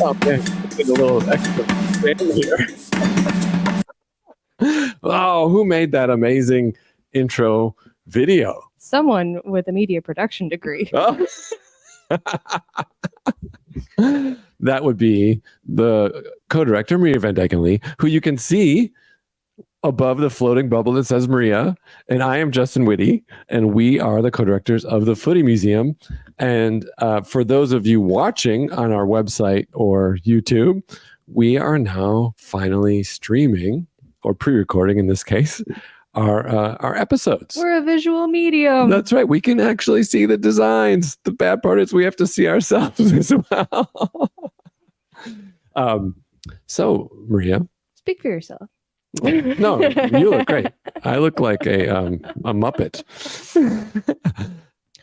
Oh man, get a little extra fan here. Oh, who made that amazing intro video? Someone with a media production degree. Oh. That would be the co-director, Maria Van Dyken Lee, who you can see above the floating bubble that says Maria. And I am Justin Whitty, and we are the co-directors of the Footy Museum. And for those of you watching on our website or YouTube, we are now finally streaming, or pre-recording in this case, our episodes. We're a visual medium. That's right. We can actually see the designs. The bad part is we have to see ourselves as well. So, Maria. Speak for yourself. No, you look great. I look like a Muppet.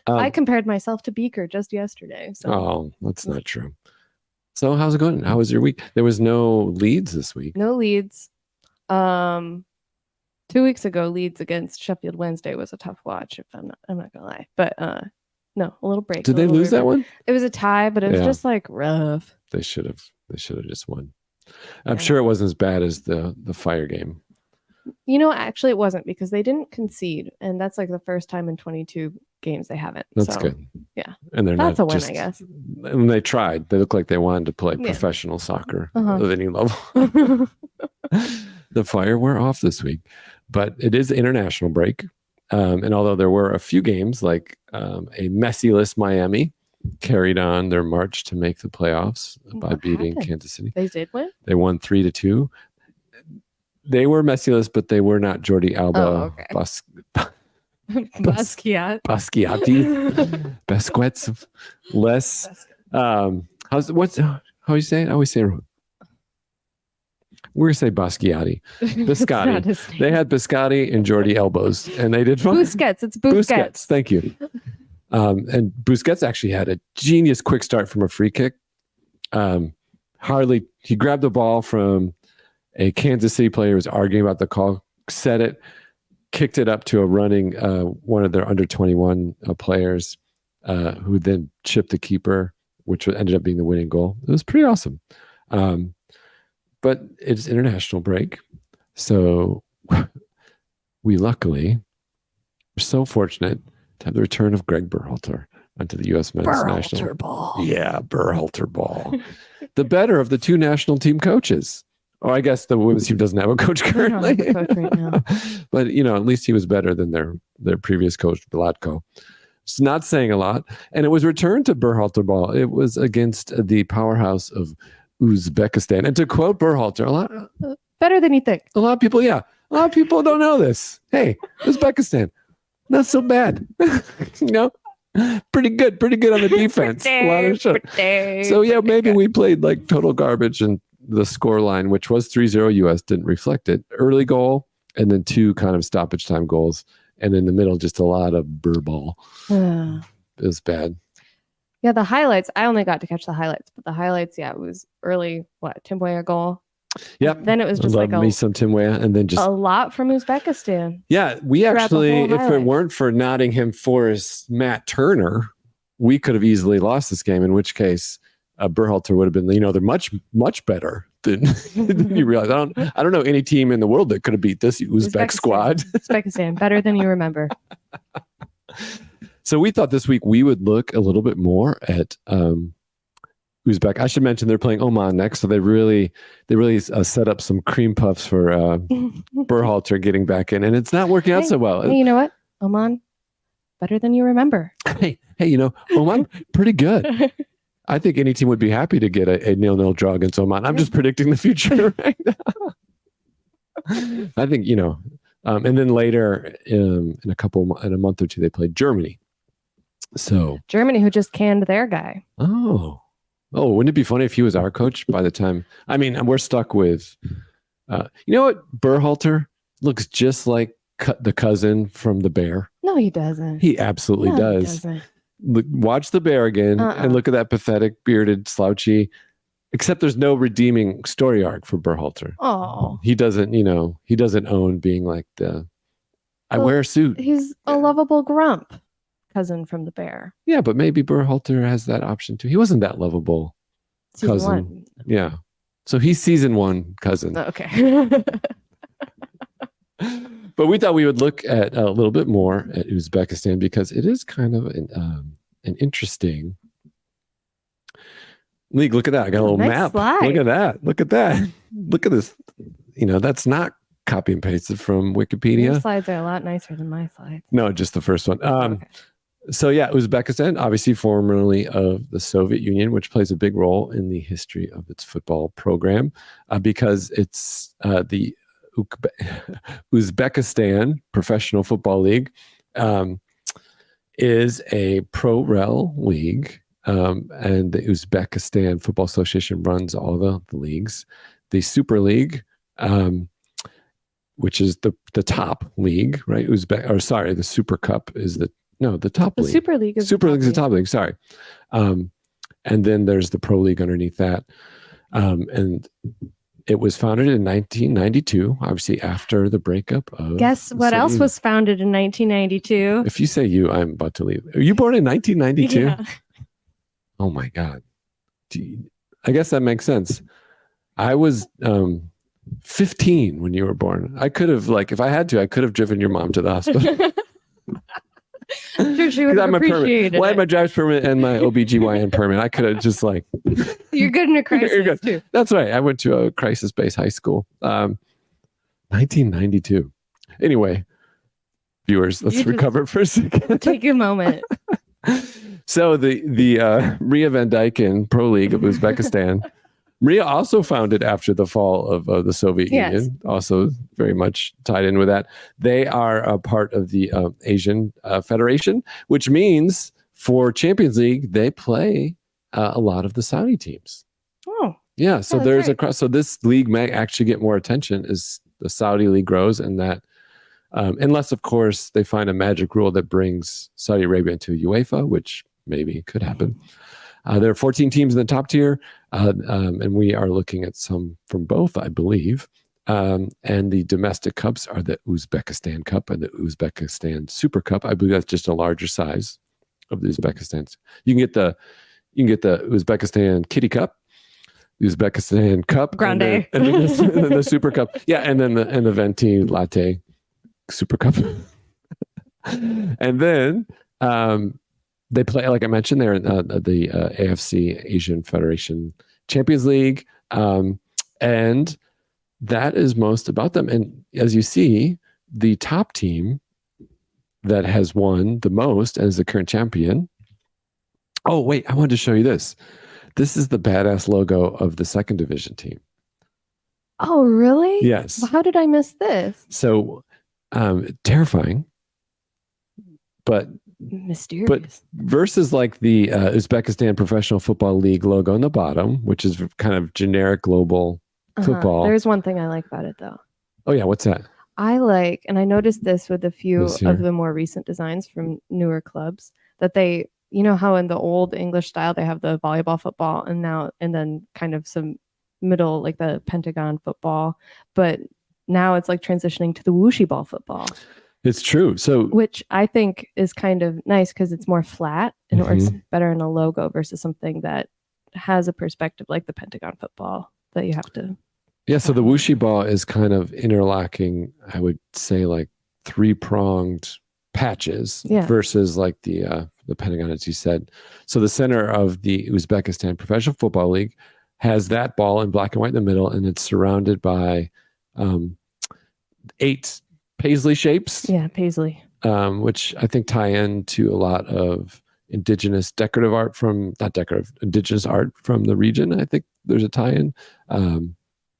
I compared myself to Beaker just yesterday. So. Oh, that's not true. So how's it going? How was your week? There was no Leeds this week. No Leeds. 2 weeks ago, Leeds against Sheffield Wednesday was a tough watch. If I'm not gonna lie, but no, a little break. Did they lose that one? It was a tie, but it was just like rough. They should have just won. I'm sure it wasn't as bad as the Fire game. You know, actually, it wasn't, because they didn't concede, and that's like the first time in 22 games they haven't. That's good. Yeah, and that's a win, I guess. And they tried. They looked like they wanted to play professional soccer of any level. The Fire were off this week, but it is international break. And although there were a few games, like a messy-less Miami carried on their march to make the playoffs by beating Kansas City. They did win? They won 3-2. They were messy-less, but they were not Jordi Alba. Oh, okay. Basquiat. Basquiati. Besquets. Less. How you say it? I always say it wrong. We're going to say Basquiati. Biscotti. They had Biscotti and Jordi Elbows, and they did fun. Busquets. It's Busquets. Thank you. And Busquets actually had a genius quick start from a free kick. He grabbed the ball from a Kansas City player who was arguing about the call, set it, kicked it up to a running one of their under 21 players, who then chipped the keeper, which ended up being the winning goal. It was pretty awesome. But it's international break. So we luckily are so fortunate to have the return of Greg Berhalter onto the U.S. men's national ball. Yeah, Berhalter ball. The better of the two national team coaches. Oh, I guess the women's team doesn't have a coach currently. They don't have a coach right now. But, at least he was better than their previous coach, Blatko. It's not saying a lot. And it was returned to Berhalter ball. It was against the powerhouse of Uzbekistan. And to quote Berhalter, better than you think. A lot of people don't know this. Hey, Uzbekistan, not so bad. Pretty good on the defense. A lot of shit. So yeah, maybe we played like total garbage, and the score line, which was 3-0 US, didn't reflect it. Early goal, and then two kind of stoppage time goals, and in the middle, just a lot of burr ball. It was bad. Yeah, the highlights. I only got to catch the highlights, but the highlights, it was early. Tim Weah goal. Yep. Then it was just some Tim Weah, and then just a lot from Uzbekistan. Yeah, we actually, if it weren't for Nottingham Forest Matt Turner, we could have easily lost this game. In which case, Berhalter would have been, they're much better than you realize. I don't know any team in the world that could have beat this Uzbek squad. Uzbekistan, better than you remember. So we thought this week we would look a little bit more at Uzbek. I should mention they're playing Oman next, so they really set up some cream puffs for Berhalter getting back in, and it's not working out so well. Hey, you know what? Oman, better than you remember. Hey, Oman, pretty good. I think any team would be happy to get a 0-0 draw against Oman. I'm just predicting the future right now. I think, and then later in a month or two, they played Germany. So Germany, who just canned their guy. Oh, wouldn't it be funny if he was our coach by the time? I mean, we're stuck with, you know what? Berhalter looks just like the cousin from The Bear. No, he doesn't. He absolutely does. He doesn't. Watch The Bear again and look at that pathetic, bearded, slouchy. Except there's no redeeming story arc for Berhalter. Oh, he doesn't own being like I wear a suit. He's a lovable grump cousin from The Bear. Yeah, but maybe Berhalter has that option too. He wasn't that lovable Season cousin. 1. Yeah. So he's season 1 cousin. Okay. But we thought we would look at a little bit more at Uzbekistan because it is kind of an interesting league. Look at that. I got a little Nice map. slide. Look at that. Look at that. Look at this. That's not copy and pasted from Wikipedia. Your slides are a lot nicer than my slides. No, just the first one. Okay. So yeah, Uzbekistan, obviously formerly of the Soviet Union, which plays a big role in the history of its football program because it's the Uzbekistan Professional Football League is a pro-rel league, and the Uzbekistan Football Association runs all the leagues. The Super League, which is the top league, right? The Super Cup is the top league. The Super League is Super League is the top league. Sorry, and then there's the Pro League underneath that, and it was founded in 1992, obviously after the breakup of. Guess what else was founded in 1992? If you say you, I'm about to leave. Are you born in 1992? Yeah. Oh my God. I guess that makes sense. I was 15 when you were born. I could have, if I had to, I could have driven your mom to the hospital. I'm sure she would have appreciated it. Well, I had my driver's permit and my OBGYN permit. I could have just You're good in a crisis You're good. too. That's right. I went to a crisis-based high school. 1992. Anyway, viewers, let's recover for a second. Take a moment. So the Ria Van Dijken Pro League of Uzbekistan, Ria also founded after the fall of the Soviet Union, also very much tied in with that. They are a part of the Asian Federation, which means for Champions League, they play a lot of the Saudi teams. Oh. Yeah, so Yeah, there's right. so this league may actually get more attention as the Saudi league grows, and that unless of course they find a magic rule that brings Saudi Arabia into UEFA, which maybe could happen. There are 14 teams in the top tier, and we are looking at some from both, I believe. And the domestic cups are the Uzbekistan Cup and the Uzbekistan Super Cup. I believe that's just a larger size of the Uzbekistan's. You can get the Uzbekistan Kitty Cup, the Uzbekistan Cup, Grande, and then the Super Cup. Yeah, and then the Venti Latte Super Cup, and then. They play, like I mentioned, they're in the AFC Asian Federation Champions League. And that is most about them. And as you see, the top team that has won the most as the current champion. Oh, wait, I wanted to show you this. This is the badass logo of the second division team. Oh, really? Yes. Well, how did I miss this? So terrifying, but mysterious. But versus the Uzbekistan Professional Football League logo on the bottom, which is kind of generic global football. There's one thing I like about it though. Oh yeah, what's that? I like, and I noticed this with a few of the more recent designs from newer clubs, that they, how in the old English style they have the volleyball football and then kind of some middle, like the pentagon football, but now it's transitioning to the whooshy ball football. It's true. So, which I think is kind of nice because it's more flat and it works better in a logo versus something that has a perspective like the pentagon football that you have to. Yeah. So the whooshy ball is kind of interlocking, I would say, 3-pronged patches versus the pentagon, as you said. So the center of the Uzbekistan Professional Football League has that ball in black and white in the middle, and it's surrounded by 8 paisley shapes. Yeah, paisley. Which I think tie into a lot of indigenous indigenous art from the region. I think there's a tie-in,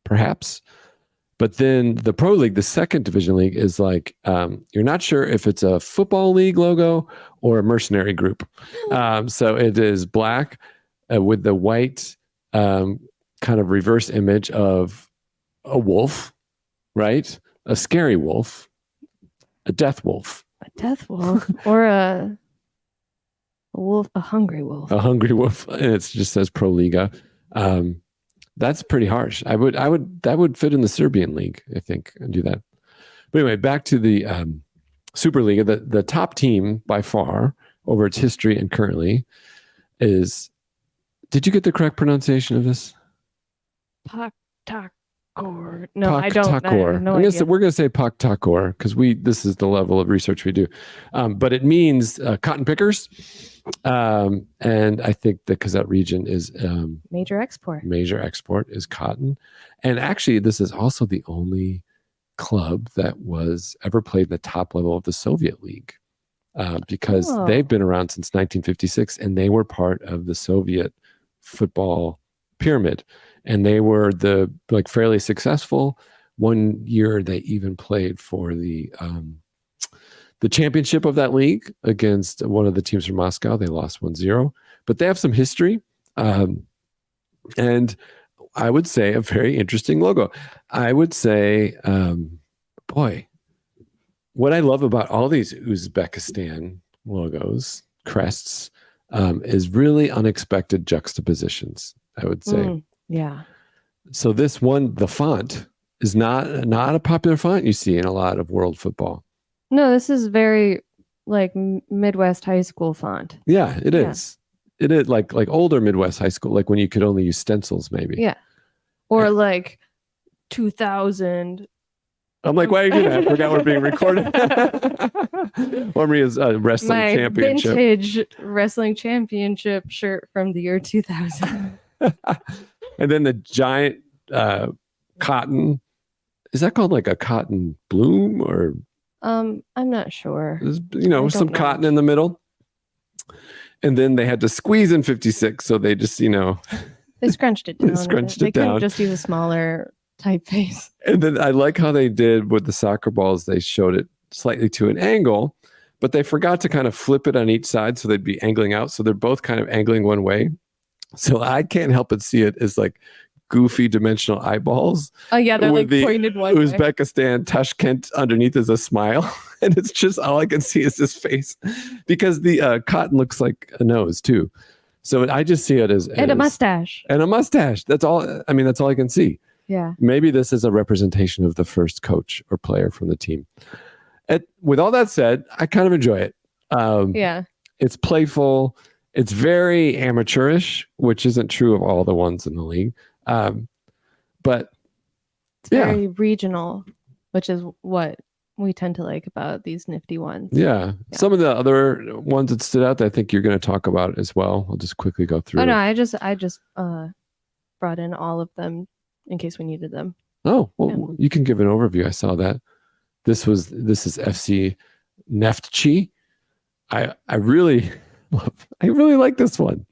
perhaps. But then the Pro League, the second division league, is you're not sure if it's a football league logo or a mercenary group. So it is black with the white kind of reverse image of a wolf, right? A scary wolf, a death wolf. A death wolf or a wolf, a hungry wolf. A hungry wolf. And it just says Pro Liga. That's pretty harsh. That would fit in the Serbian league, I think, and do that. But anyway, back to the Superliga. The top team by far over its history and currently is Did you get the correct pronunciation of this? Paktakor. No, I don't. I have no idea. idea. We're going to say Paktakor because this is the level of research we do. But it means cotton pickers. And I think because that region is major export. Major export is cotton. And actually, this is also the only club that was ever played in the top level of the Soviet League. Because they've been around since 1956 and they were part of the Soviet football pyramid. And they were fairly successful. One year they even played for the championship of that league against one of the teams from Moscow. They lost 1-0, but they have some history. And I would say a very interesting logo. I would say, what I love about all these Uzbekistan logos, crests, is really unexpected juxtapositions, I would say. Yeah. So this one, the font is not a popular font you see in a lot of world football. No, this is very Midwest high school font. Yeah, it is. It is like older Midwest high school, like when you could only use stencils, maybe. Yeah. Or 2000. I'm like, why are you doing that? I forgot we're being recorded. Ormia's wrestling championship. Vintage wrestling championship shirt from the year 2000. And then the giant cotton. Is that called like a cotton bloom or? I'm not sure. Some cotton in the middle. And then they had to squeeze in 56, so they just, they scrunched it down. They couldn't just use a smaller typeface. And then I like how they did with the soccer balls. They showed it slightly to an angle, but they forgot to kind of flip it on each side so they'd be angling out. So they're both kind of angling one way. So I can't help but see it as like goofy dimensional eyeballs. Oh yeah, they're like pointed one way. Uzbekistan, Tashkent underneath is a smile. And it's just all I can see is his face because the cotton looks like a nose too. So I just see it as a mustache. And a mustache. That's all. I mean, that's all I can see. Yeah. Maybe this is a representation of the first coach or player from the team. With all that said, I kind of enjoy it. Yeah. It's playful. It's very amateurish, which isn't true of all the ones in the league. But it's very regional, which is what we tend to like about these nifty ones. Yeah. Some of the other ones that stood out that I think you're going to talk about as well. I'll just quickly go through. Oh no, I just brought in all of them in case we needed them. Oh, well, you can give an overview. I saw that. This is FC Neftchi. I really like this one.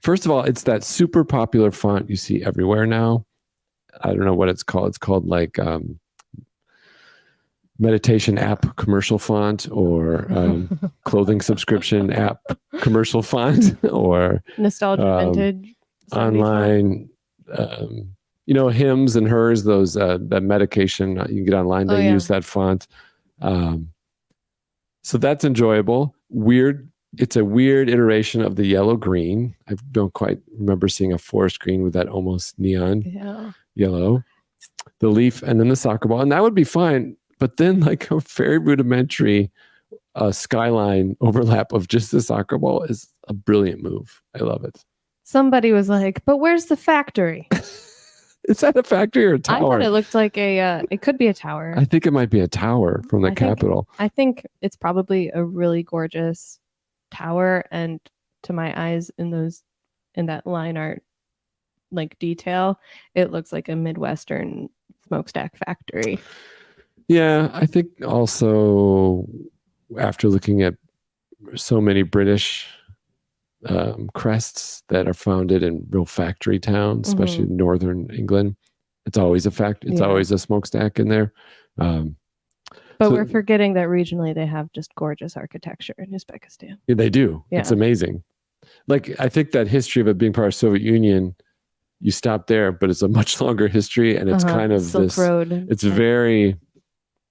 First of all, it's that super popular font you see everywhere now. I don't know what it's called. It's called like meditation app commercial font or clothing subscription app commercial font or nostalgia vintage online hymns and hers, those that medication you can get online. They use that font. So that's enjoyable. It's a weird iteration of the yellow green. I don't quite remember seeing a forest green with that almost neon yellow. The leaf and then the soccer ball. And that would be fine. But then like a very rudimentary skyline overlap of just the soccer ball is a brilliant move. I love it. Somebody was like, but where's the factory? Is that a factory or a tower? I thought it looked like it could be a tower. I think it might be a tower from the Capitol. I think it's probably a really gorgeous tower. And to my eyes in that line art like detail, it looks like a Midwestern smokestack factory. Yeah, I think also after looking at so many British crests that are founded in real factory towns, especially in northern England, it's always a factory. It's always a smokestack in there. But we're forgetting that regionally they have just gorgeous architecture in Uzbekistan. Yeah, they do. Yeah. It's amazing. Like I think that history of it being part of the Soviet Union, you stop there, but it's a much longer history, and it's kind of Silk Road. It's very.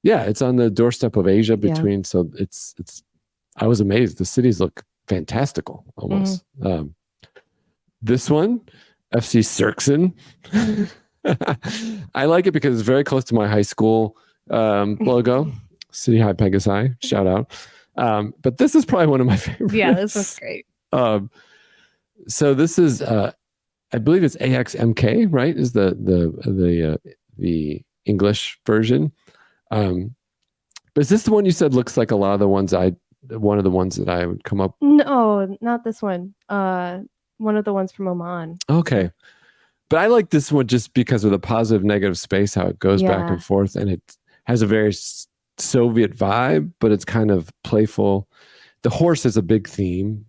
Yeah, it's on the doorstep of Asia between. So it's. I was amazed. The cities look fantastical almost. This one, FC Sirksen. I like it because it's very close to my high school logo, City High Pegasi. Shout out. But this is probably one of my favorites. Yeah, this looks great. So this is, I believe it's AXMK, right? Is the English version. But is this the one you said looks like a lot of the ones one of the ones that I would come up? No, not this one. One of the ones from Oman. Okay. But I like this one just because of the positive negative space, how it goes back and forth, and it has a very Soviet vibe, but it's kind of playful. The horse is a big theme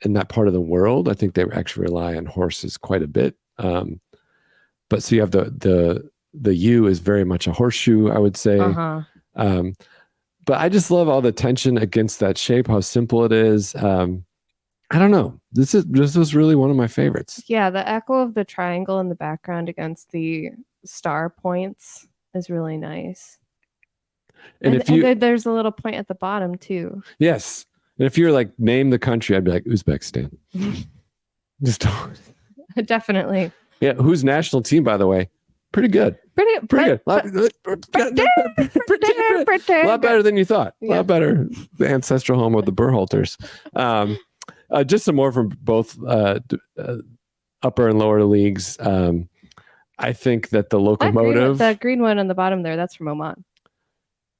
in that part of the world. I think they actually rely on horses quite a bit. But so you have the U is very much a horseshoe, I would say. But I just love all the tension against that shape, how simple it is. I don't know. This was really one of my favorites. Yeah, the echo of the triangle in the background against the star points is really nice. And there's a little point at the bottom too. Yes. And if you're like, name the country, I'd be like Uzbekistan. Just definitely. Yeah. Whose national team, by the way? Pretty good. Pretty good. A lot better than you thought. A lot better. The ancestral home of the Berhalters. Just some more from both upper and lower leagues. I think that the locomotive, the green one on the bottom there, that's from Oman.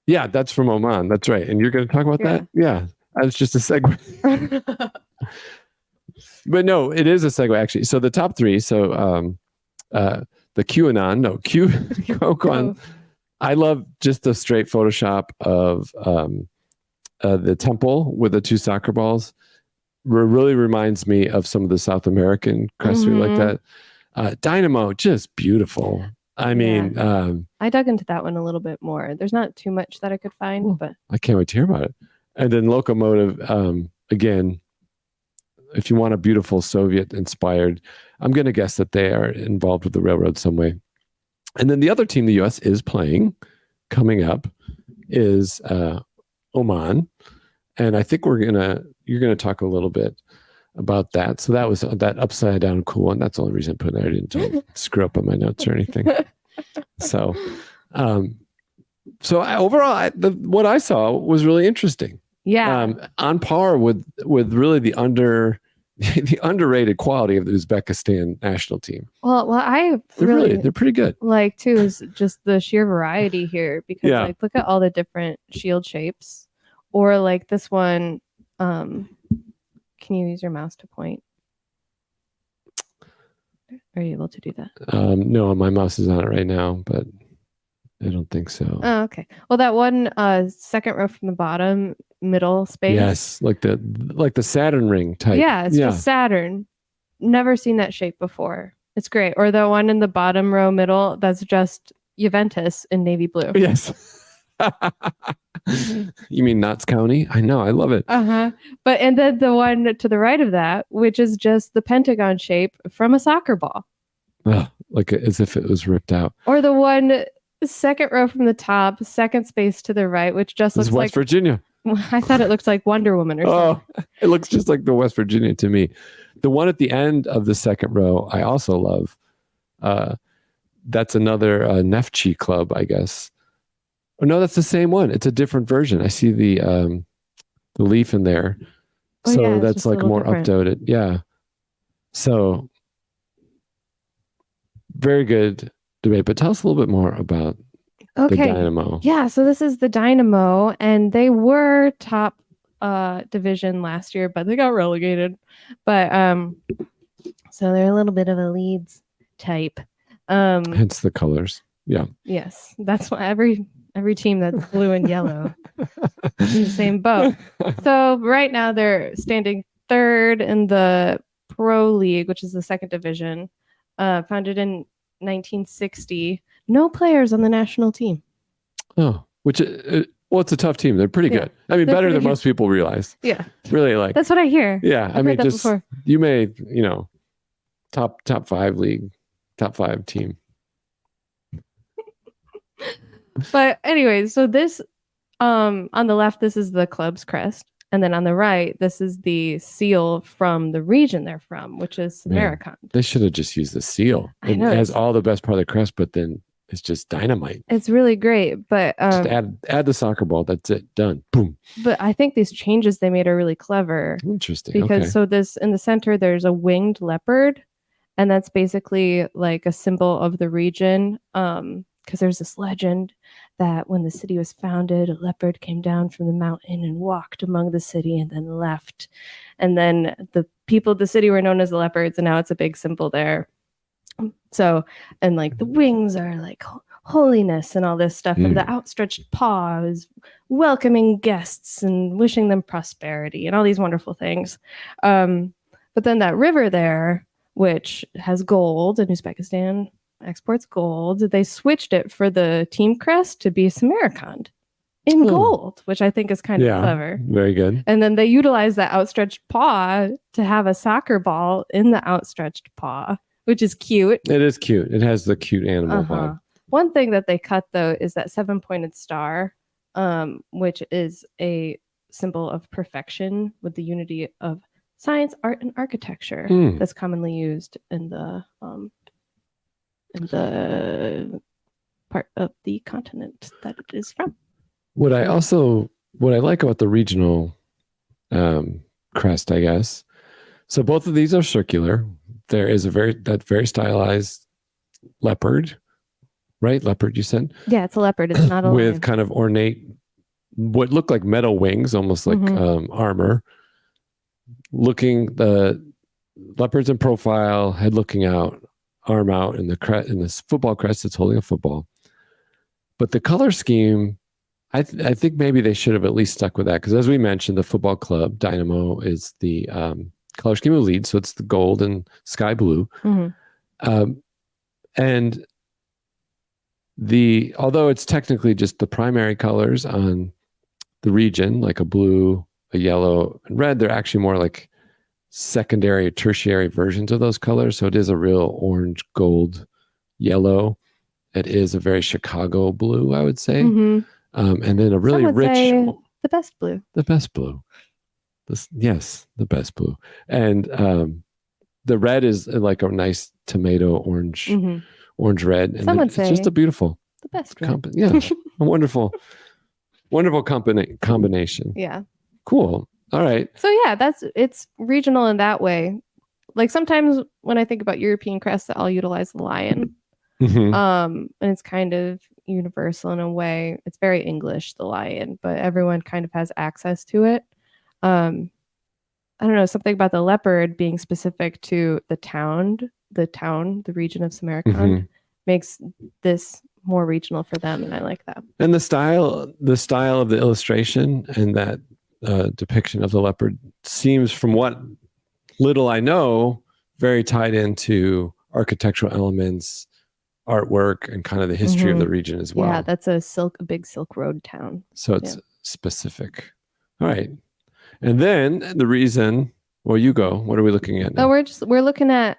Yeah, that's from Oman. That's right. And you're going to talk about that? Yeah. That's just a segue. But no, it is a segue actually. So the top three. So the QAnon. I love just the straight Photoshop of the temple with the two soccer balls. Really reminds me of some of the South American crests like that. Dynamo, just beautiful. I mean, I dug into that one a little bit more. There's not too much that I could find, but I can't wait to hear about it. And then locomotive, again, if you want a beautiful Soviet inspired, I'm going to guess that they are involved with the railroad some way. And then the other team the U.S. is playing coming up is Oman. And I think you're going to talk a little bit about that. So that was that upside down cool one. That's the only reason I put it there. I didn't screw up on my notes or anything. So, overall, what I saw was really interesting. Yeah. On par with really the underrated quality of the Uzbekistan national team. Well, they're pretty good. Like too is just the sheer variety here because like look at all the different shield shapes, or like this one. Can you use your mouse to point? Are you able to do that? No, my mouse is on it right now, but I don't think so. Oh, okay. Well, that one second row from the bottom, middle space. Yes, like the Saturn ring type. Yeah, it's just Saturn. Never seen that shape before. It's great. Or the one in the bottom row middle, that's just Juventus in navy blue. Yes. You mean Notts County? I know, I love it. But and then the one to the right of that, which is just the pentagon shape from a soccer ball. Like as if it was ripped out. Or the one second row from the top, second space to the right, which just looks like West Virginia. I thought it looked like Wonder Woman or something. Oh, it looks just like the West Virginia to me. The one at the end of the second row, I also love. That's another Neftchi club, I guess. Oh, no, that's the same one. It's a different version. I see the leaf in there. So that's like more updated. Yeah. So very good debate. But tell us a little bit more about the Dynamo. Yeah. So this is the Dynamo, and they were top division last year, but they got relegated. But so they're a little bit of a Leeds type. Hence the colors. Yeah. Yes. That's why every team that's blue and yellow is in the same boat. So right now they're standing third in the Pro League, which is the second division, founded in 1960. No players on the national team. Oh, which it's a tough team. They're pretty good. I mean, better than most people realize. Yeah. Really like. That's what I hear. Yeah. I mean, just before. You may, top 5 league, top 5 team. But anyway, so this on the left, this is the club's crest. And then on the right, this is the seal from the region they're from, which is Samarkand. They should have just used the seal. It has all the best part of the crest, but then is just dynamite. It's really great, but just add the soccer ball. That's it. Done. Boom. But I think these changes they made are really clever. Interesting. Because so this in the center, there's a winged leopard, and that's basically like a symbol of the region. Because there's this legend that when the city was founded, a leopard came down from the mountain and walked among the city and then left. And then the people of the city were known as the leopards, and now it's a big symbol there. So, and like the wings are like holiness and all this stuff, and the outstretched paw is welcoming guests and wishing them prosperity and all these wonderful things. But then that river there, which has gold, and Uzbekistan exports gold, they switched it for the team crest to be Samarkand in gold, which I think is kind of clever. Very good. And then they utilize that outstretched paw to have a soccer ball in the outstretched paw, which is cute. It is cute. It has the cute animal vibe. One thing that they cut, though, is that 7-pointed star, which is a symbol of perfection with the unity of science, art, and architecture that's commonly used in the part of the continent that it is from. What I like about the regional crest, I guess, so both of these are circular. There is that very stylized leopard, right? Leopard, you said? Yeah, it's a leopard. It's not a with lion. kind of ornate, what look like metal wings, almost like armor. The leopards in profile, head looking out, arm out, and the football crest that's holding a football. But the color scheme, I think maybe they should have at least stuck with that, because as we mentioned, the football club Dynamo is the color scheme of lead, so it's the gold and sky blue. And although it's technically just the primary colors on the region, like a blue, a yellow, and red, they're actually more like secondary or tertiary versions of those colors. So it is a real orange, gold, yellow. It is a very Chicago blue, I would say. And then a really rich, the best blue. The best blue. Yes, the best blue. And the red is like a nice tomato orange red. And Some would it's say just a beautiful, the best red. A wonderful combination. Yeah. Cool. All right. So yeah, it's regional in that way. Like sometimes when I think about European crests, I'll utilize the lion. And it's kind of universal in a way. It's very English, the lion, but everyone kind of has access to it. I don't know, something about the leopard being specific to the region of Samarkand makes this more regional for them, and I like that. And the style of the illustration and that depiction of the leopard seems, from what little I know, very tied into architectural elements, artwork, and kind of the history of the region as well. Yeah, that's a big Silk Road town. So it's specific. All right. And then the reason, well, you go. What are we looking at now? Oh, we're looking at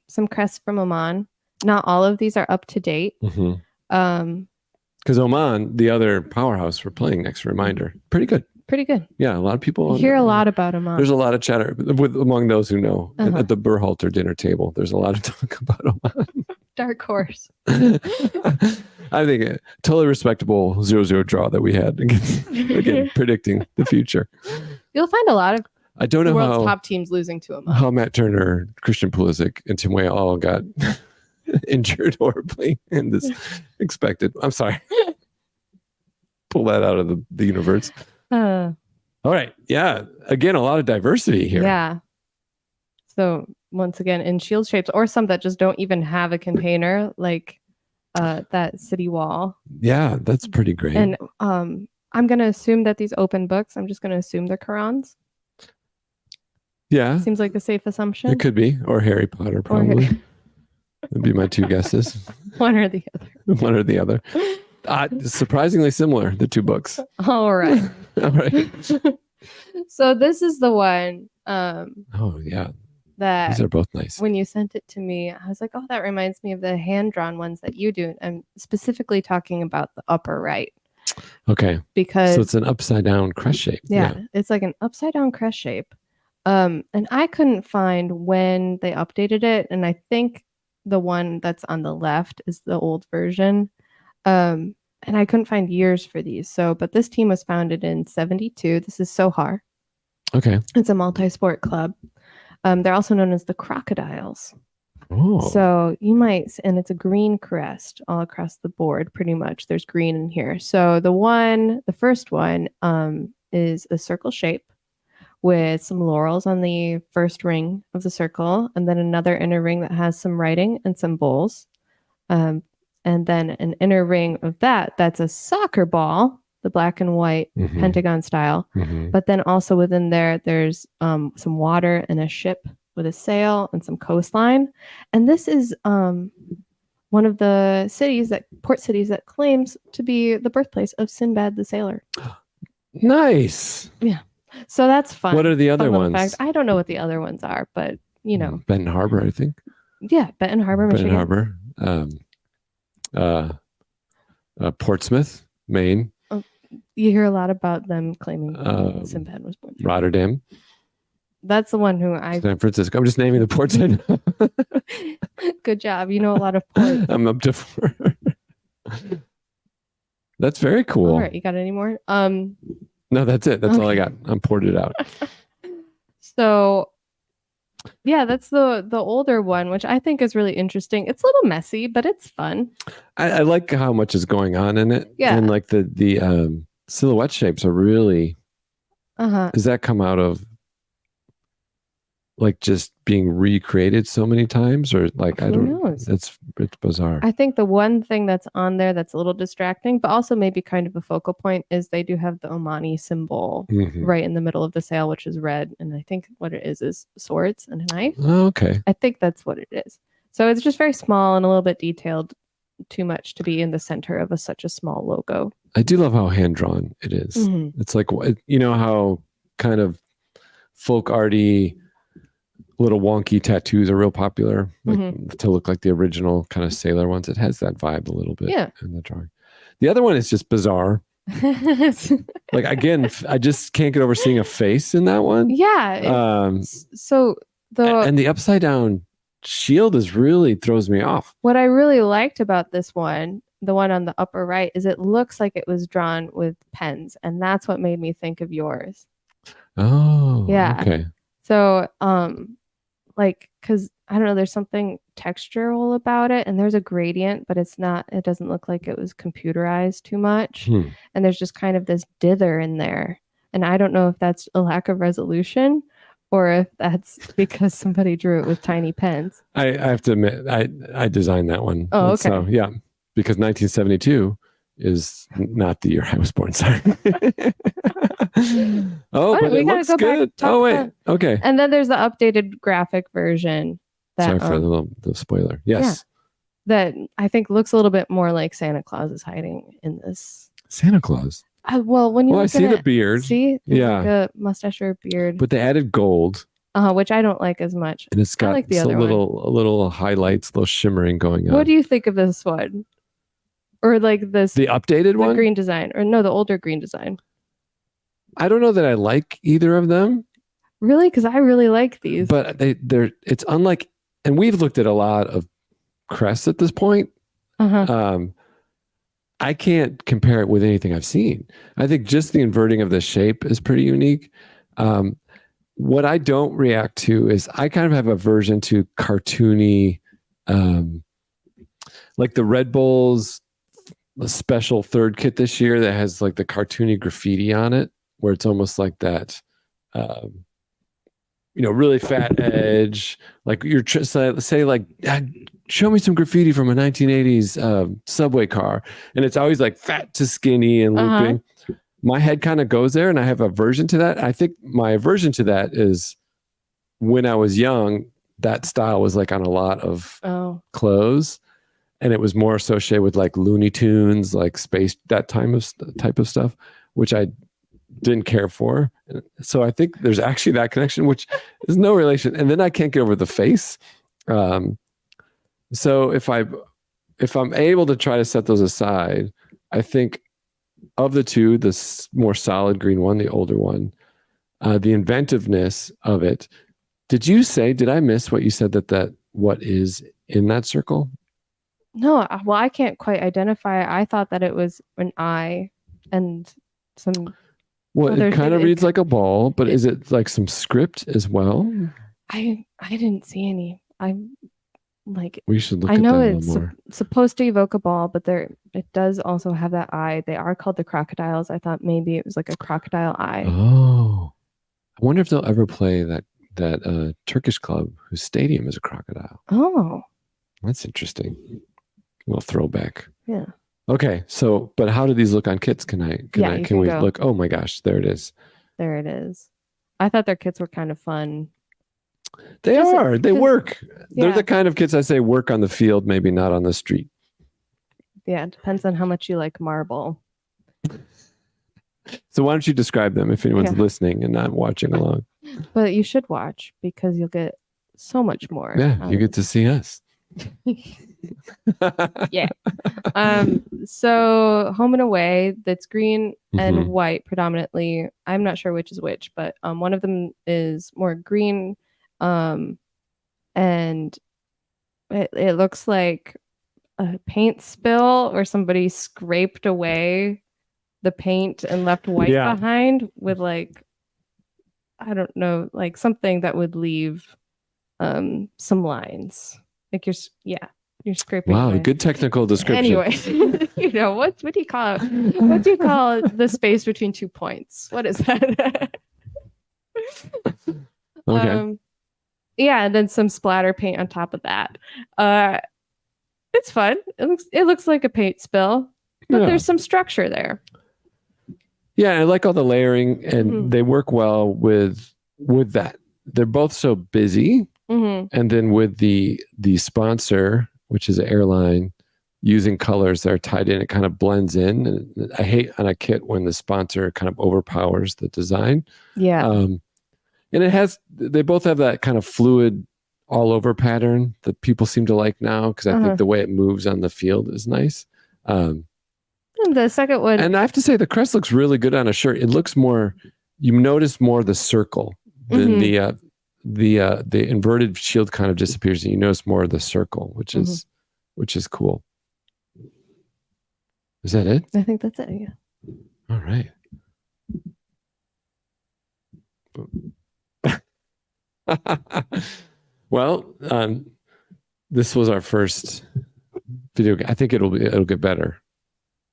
some crests from Oman. Not all of these are up to date. Because Oman, the other powerhouse we're playing next, reminder, pretty good. Pretty good. Yeah, a lot of people. You hear a lot about Oman. There's a lot of chatter among those who know at the Berhalter dinner table. There's a lot of talk about Oman. Dark horse. I think a totally respectable 0-0 draw that we had again predicting the future. You'll find a lot of the world's top teams losing to Oman. How Matt Turner, Christian Pulisic, and Tim Weah all got injured horribly in this expected. I'm sorry. Pull that out of the universe. All right. Yeah. Again, a lot of diversity here. Yeah. So once again, in shield shapes, or some that just don't even have a container, like that city wall. Yeah, that's pretty great. And I'm going to assume that these open books, I'm just going to assume they're Qurans. Yeah. Seems like a safe assumption. It could be. Or Harry Potter, probably. That'd be my two guesses. One or the other. One or the other. Surprisingly similar, the two books. All right. All right. So this is the one. Oh, yeah. That these are both nice. When you sent it to me, I was like, oh, that reminds me of the hand-drawn ones that you do. I'm specifically talking about the upper right. Okay. Because so it's an upside down crest shape. Yeah, it's like an upside down crest shape. And I couldn't find when they updated it. And I think the one that's on the left is the old version. And I couldn't find years for these. So, but this team was founded in 72. This is Sohar. Okay. It's a multi-sport club. They're also known as the Crocodiles. Oh. So you might, and it's a green crest all across the board, pretty much. There's green in here. So the first one is a circle shape with some laurels on the first ring of the circle, and then another inner ring that has some writing and some bowls. And then an inner ring of that's a soccer ball, the black and white pentagon style. But then also within there's some water and a ship with a sail and some coastline. And this is one of the port cities that claims to be the birthplace of Sinbad the Sailor. Nice. Yeah. So that's fun. What are the other ones? Fact. I don't know what the other ones are, but Benton Harbor, I think. Yeah, Benton Harbor, Michigan. Benton Harbor. Portsmouth, Maine. You hear a lot about them claiming Sinbad was born there. Rotterdam. That's the one San Francisco. I'm just naming the ports I know. Good job. You know a lot of ports. I'm up to 4. That's very cool. All right, you got any more? No, that's it. That's all I got. I'm ported out. So, yeah, that's the older one, which I think is really interesting. It's a little messy, but it's fun. I like how much is going on in it. Yeah. And like the silhouette shapes are really. Does that come out of like just being recreated so many times, or like Who knows? It's bizarre. I think the one thing that's on there that's a little distracting, but also maybe kind of a focal point, is they do have the Omani symbol right in the middle of the sail, which is red, and I think what it is swords and a knife. Oh, okay. I think that's what it is. So it's just very small and a little bit detailed, too much to be in the center of such a small logo. I do love how hand drawn it is. It's like, how kind of folk arty, little wonky tattoos are real popular, like to look like the original kind of sailor ones. It has that vibe a little bit in the drawing. The other one is just bizarre. Like, again, I just can't get over seeing a face in that one. Yeah. So the upside down shield really throws me off. What I really liked about this one, the one on the upper right, is it looks like it was drawn with pens, and that's what made me think of yours. Oh, yeah. Okay. So, because I don't know, there's something textural about it, and there's a gradient, but it doesn't look like it was computerized too much. And there's just kind of this dither in there. And I don't know if that's a lack of resolution or if that's because somebody drew it with tiny pens. I have to admit, I designed that one. Oh, okay. So, yeah, because 1972 is not the year I was born. Sorry. But it looks good. Okay. And then there's the updated graphic version. Sorry for the spoiler. Yes. Yeah, that I think looks a little bit more like Santa Claus is hiding in this. Santa Claus? When I see the beard. See? Like a mustache or a beard. But they added gold. Which I don't like as much. And it's got a little highlights, a little shimmering going on. What do you think of this one? Or like this? The updated one? The green design. Or no, the older green design. I don't know that I like either of them. Really? Because I really like these. But it's unlike, and we've looked at a lot of crests at this point. I can't compare it with anything I've seen. I think just the inverting of the shape is pretty unique. What I don't react to is I kind of have aversion to cartoony, like the Red Bulls special third kit this year that has like the cartoony graffiti on it, where it's almost like that, really fat edge. Like you're say like, show me some graffiti from a 1980s subway car, and it's always like fat to skinny and looping. My head kind of goes there, and I have aversion to that. I think my aversion to that is when I was young, that style was like on a lot of clothes, and it was more associated with like Looney Tunes, like space, that type of stuff, which I didn't care for. So I think there's actually that connection, which is no relation. And then I can't get over the face. So if I'm able to try to set those aside, I think of the two, the more solid green one, the older one, the inventiveness of it. Did I miss what you said that what is in that circle? No, well, I can't quite identify. I thought that it was an eye and some. Well, it kind of reads like a ball, but is it like some script as well? I didn't see any. We should look I at know that a it's little more. supposed to evoke a ball, but it does also have that eye. They are called the crocodiles. I thought maybe it was like a crocodile eye. Oh, I wonder if they'll ever play that Turkish club whose stadium is a crocodile. Oh, that's interesting. A little throwback. Yeah. Okay, so but how do these look on kits? Can we look? Oh my gosh, there it is. There it is. I thought their kits were kind of fun. They are. They work. They're the kind of kits I say work on the field, maybe not on the street. Yeah, it depends on how much you like marble. So why don't you describe them if anyone's listening and not watching along? But you should watch because you'll get so much more. Yeah, you get to see us. Yeah. So home and away, that's green and white predominantly. I'm not sure which is which, but one of them is more green, and it looks like a paint spill or somebody scraped away the paint and left white behind with like, I don't know, like something that would leave some lines. Like you're scraping. Wow, away. Good technical description. Anyway, what do you call it? What do you call the space between 2 points? What is that? Okay. Yeah, and then some splatter paint on top of that. It's fun. It looks like a paint spill, but there's some structure there. Yeah, I like all the layering, and they work well with that. They're both so busy, and then with the sponsor, which is an airline, using colors that are tied in, it kind of blends in. And I hate on a kit when the sponsor kind of overpowers the design. Yeah. And they both have that kind of fluid all over pattern that people seem to like now, because I think the way it moves on the field is nice. And the second one, and I have to say the crest looks really good on a shirt. It looks more, you notice more the circle than the inverted shield kind of disappears, and you notice more of the circle, which is cool. Is that it? I think that's it. Yeah. All right. Well, this was our first video. I think it'll get better.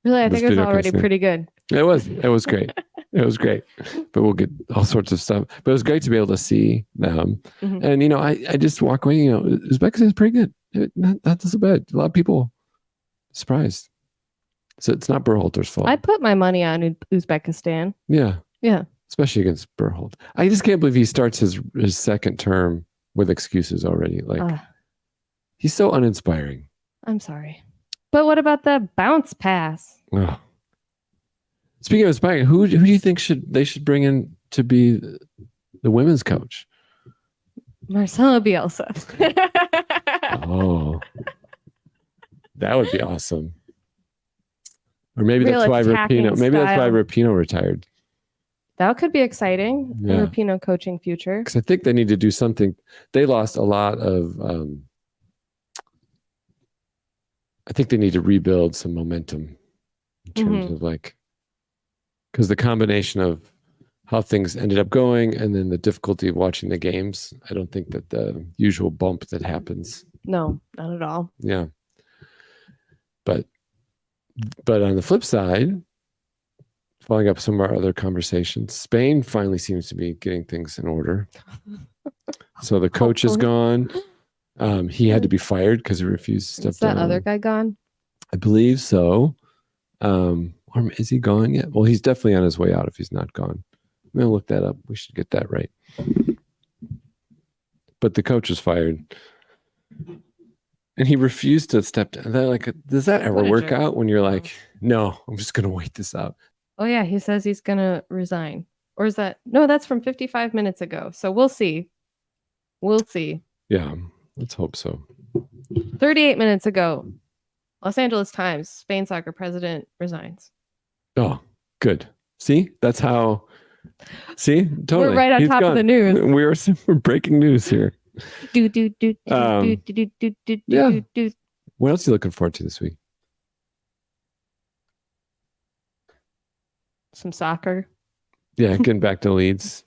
Really, I think it was already pretty good. It was great. It was great, but we'll get all sorts of stuff. But it was great to be able to see them. And I just walk away. Uzbekistan is pretty good. Not so bad. A lot of people surprised. So it's not Berhalter's fault. I put my money on Uzbekistan. Yeah. Yeah. Especially against Berhalter. I just can't believe he starts his second term with excuses already. Like, he's so uninspiring. I'm sorry. But what about the bounce pass? Oh. Speaking of inspiring, who do you think they should bring in to be the women's coach? Marcelo Bielsa. Oh. That would be awesome. Or maybe that's why Rapinoe retired. That could be exciting. Yeah. Rapinoe coaching future. Because I think they need to do something. They lost a lot of. I think they need to rebuild some momentum in terms of because the combination of how things ended up going and then the difficulty of watching the games. I don't think that the usual bump that happens. No, not at all. Yeah. But on the flip side, following up some of our other conversations, Spain finally seems to be getting things in order. So the coach is gone. He had to be fired because he refused to step down. Is that other guy gone? I believe so. Or is he gone yet? Well, he's definitely on his way out if he's not gone. I'm going to look that up. We should get that right. But the coach was fired. And he refused to step down. Does that ever work out when you're like, no, I'm just going to wait this out? Oh, yeah. He says he's going to resign. Or is that? No, that's from 55 minutes ago. So we'll see. We'll see. Yeah, let's hope so. 38 minutes ago, Los Angeles Times, Spain soccer president resigns. Oh, good. See? That's how. See? Totally. We're right on top of the news. We're breaking news here. Yeah. What else are you looking forward to this week? Some soccer. Yeah, getting back to Leeds.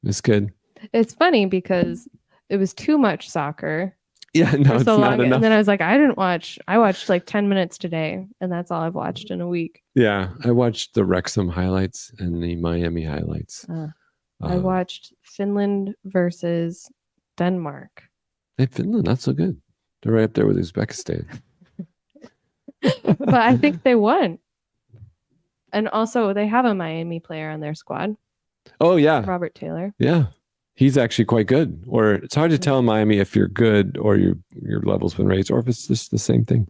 It's good. It's funny because it was too much soccer. Yeah, no, it's not enough. And then I was like, I watched like 10 minutes today, and that's all I've watched in a week. Yeah, I watched the Wrexham highlights and the Miami highlights. I watched Finland versus Denmark. Hey, Finland, not so good. They're right up there with Uzbekistan. But I think they won. And also, they have a Miami player on their squad. Oh, yeah. Robert Taylor. Yeah. He's actually quite good. Or it's hard to tell in Miami if you're good or your level's been raised, or if it's just the same thing.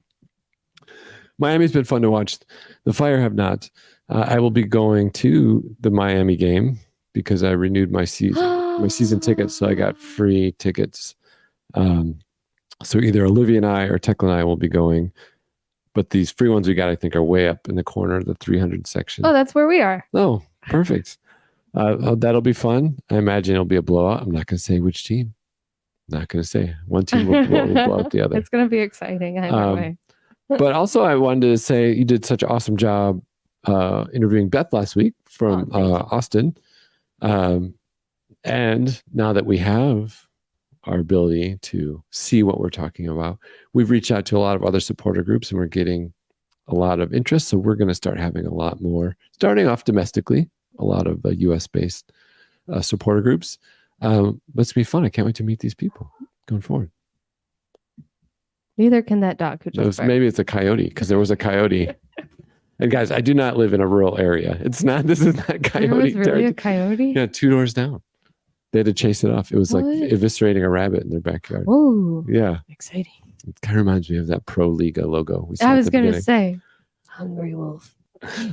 Miami's been fun to watch. The Fire have not. I will be going to the Miami game because I renewed my season tickets, so I got free tickets. So either Olivia and I or Tekla and I will be going. But these free ones we got, I think, are way up in the corner of the 300 section. Oh, that's where we are. Oh, perfect. That'll be fun. I imagine it'll be a blowout. I'm not going to say which team. Not going to say. One team will blow out the other. It's going to be exciting either way. But also, I wanted to say you did such an awesome job interviewing Beth last week from Austin. And now that we have our ability to see what we're talking about, we've reached out to a lot of other supporter groups and we're getting a lot of interest. So we're going to start having a lot more, starting off domestically, a lot of US-based supporter groups. But it's going to be fun. I can't wait to meet these people going forward. Neither can that dog who just maybe it's a coyote, because there was a coyote. And guys, I do not live in a rural area. This is not coyote. There was really a coyote? Yeah, 2 doors down. They had to chase it off. It was like eviscerating a rabbit in their backyard. Oh, yeah. Exciting. It kind of reminds me of that Pro Liga logo. I was going to say, Hungry Wolf.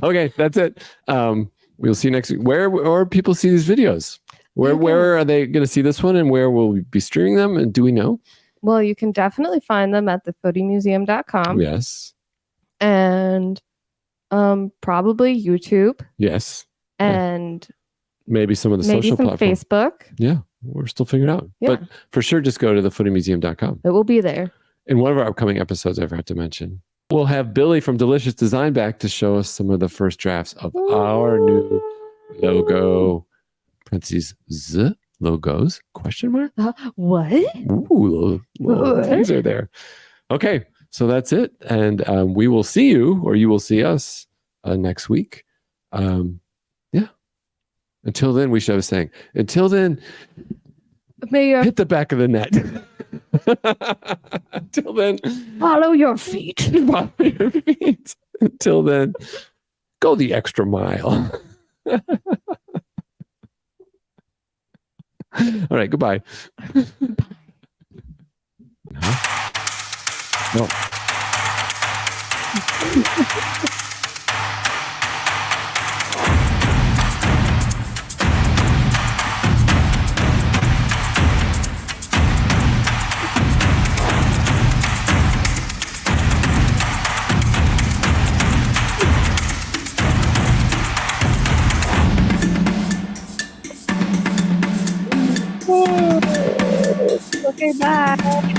Okay, that's it. We'll see you next week. Where people see these videos? Where are they going to see this one, and where will we be streaming them? And do we know? Well, you can definitely find them at thefootymuseum.com. Yes. And probably YouTube. Yes. And maybe some of the social platforms. Facebook. Yeah, we're still figuring it out. Yeah. But for sure, just go to thefootymuseum.com. It will be there. In one of our upcoming episodes, I forgot to mention, we'll have Billy from Delicious Design back to show us some of the first drafts of our new logo. Parentheses, Z logos, question mark? What? Ooh, little teaser there. Okay, so that's it. And we will see you, or you will see us next week. Yeah. Until then, we should have a saying. Until then, hit the back of the net. Until then, follow your feet. Follow your feet. Until then, go the extra mile. All right, goodbye. No.